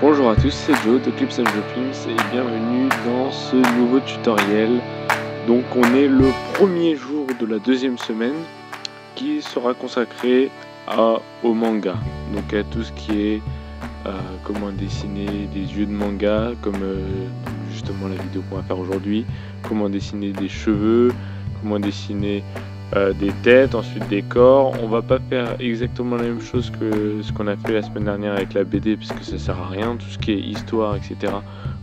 Bonjour à tous, c'est Joe de Clips and Droppings et bienvenue dans ce nouveau tutoriel. Donc on est le premier jour de la deuxième semaine qui sera consacré au manga. Donc à tout ce qui est comment dessiner des yeux de manga, comme justement la vidéo qu'on va faire aujourd'hui, comment dessiner des cheveux, comment dessiner des têtes, ensuite des corps. On va pas faire exactement la même chose que ce qu'on a fait la semaine dernière avec la BD puisque ça sert à rien, tout ce qui est histoire, etc.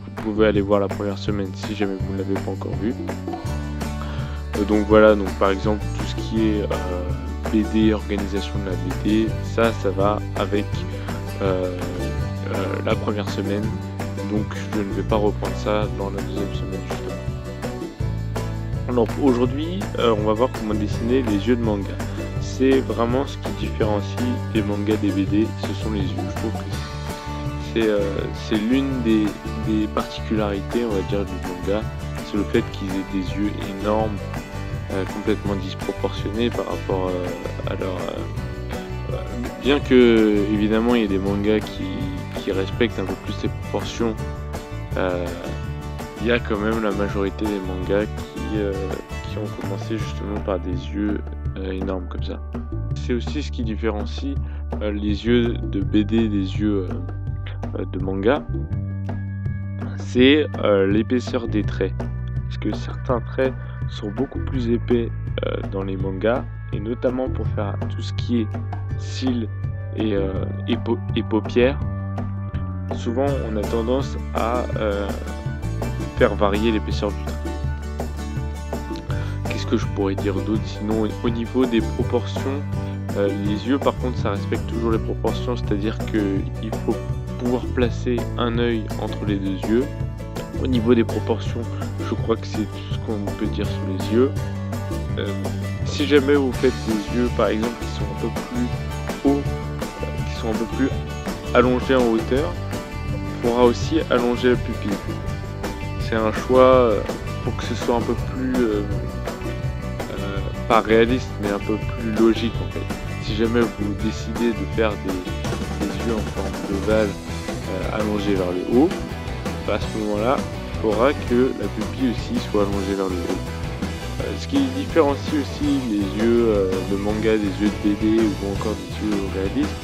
Vous pouvez aller voir la première semaine si jamais vous ne l'avez pas encore vu. Donc voilà, donc par exemple tout ce qui est BD, organisation de la BD, ça va avec la première semaine. Donc je ne vais pas reprendre ça dans la deuxième semaine justement. Alors aujourd'hui, on va voir comment dessiner les yeux de manga. C'est vraiment ce qui différencie les mangas des BD, ce sont les yeux. Je trouve que c'est l'une des particularités, on va dire, du manga. C'est le fait qu'ils aient des yeux énormes, complètement disproportionnés par rapport à leur... bien que, évidemment, il y ait des mangas qui respectent un peu plus ces proportions, il y a quand même la majorité des mangas qui ont commencé justement par des yeux énormes comme ça. C'est aussi ce qui différencie les yeux de BD des yeux de manga, c'est l'épaisseur des traits. Parce que certains traits sont beaucoup plus épais dans les mangas, et notamment pour faire tout ce qui est cils et paupières. Souvent on a tendance à faire varier l'épaisseur du trait. Qu'est-ce que je pourrais dire d'autre? Sinon, au niveau des proportions, les yeux par contre ça respecte toujours les proportions, c'est-à-dire qu'il faut pouvoir placer un œil entre les deux yeux. Au niveau des proportions, je crois que c'est tout ce qu'on peut dire sur les yeux. Si jamais vous faites des yeux par exemple qui sont un peu plus hauts, qui sont un peu plus allongés en hauteur, il faudra aussi allonger la pupille. C'est un choix pour que ce soit un peu plus pas réaliste mais un peu plus logique en fait. Si jamais vous décidez de faire des yeux en forme d'ovale allongés vers le haut, à ce moment-là, il faudra que la pupille aussi soit allongée vers le haut. Ce qui différencie aussi les yeux de manga des yeux de BD ou encore des yeux réalistes,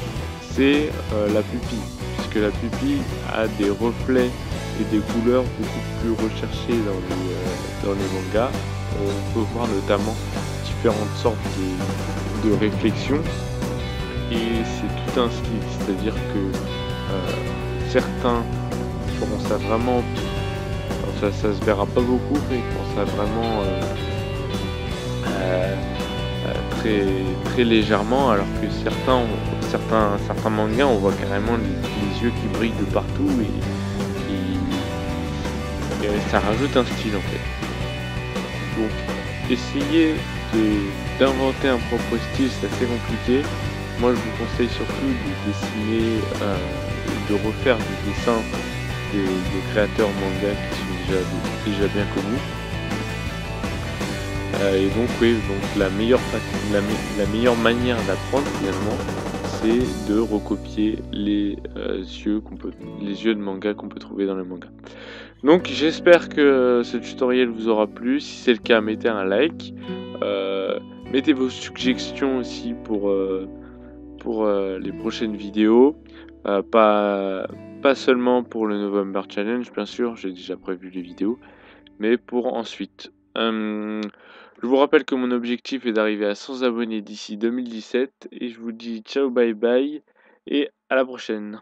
c'est la pupille, puisque la pupille a des reflets et des couleurs beaucoup plus recherchées dans les mangas. On peut voir notamment différentes sortes de réflexions, et c'est tout un style, c'est-à-dire que certains feront ça vraiment, ça se verra pas beaucoup, mais ils font ça vraiment très légèrement, alors que certains mangas on voit carrément les yeux qui brillent de partout, et ça rajoute un style en fait. Donc essayer d'inventer un propre style, c'est assez compliqué. Moi je vous conseille surtout de dessiner, de refaire des dessins des créateurs manga qui sont déjà bien connus. Et donc oui, donc la meilleure manière d'apprendre finalement, c'est de recopier les yeux de manga qu'on peut trouver dans les mangas. Donc j'espère que ce tutoriel vous aura plu. Si c'est le cas, mettez un like. Mettez vos suggestions aussi pour les prochaines vidéos. Pas seulement pour le November Challenge, bien sûr, j'ai déjà prévu les vidéos, mais pour ensuite. Je vous rappelle que mon objectif est d'arriver à 100 abonnés d'ici 2017, et je vous dis ciao, bye bye, et à la prochaine.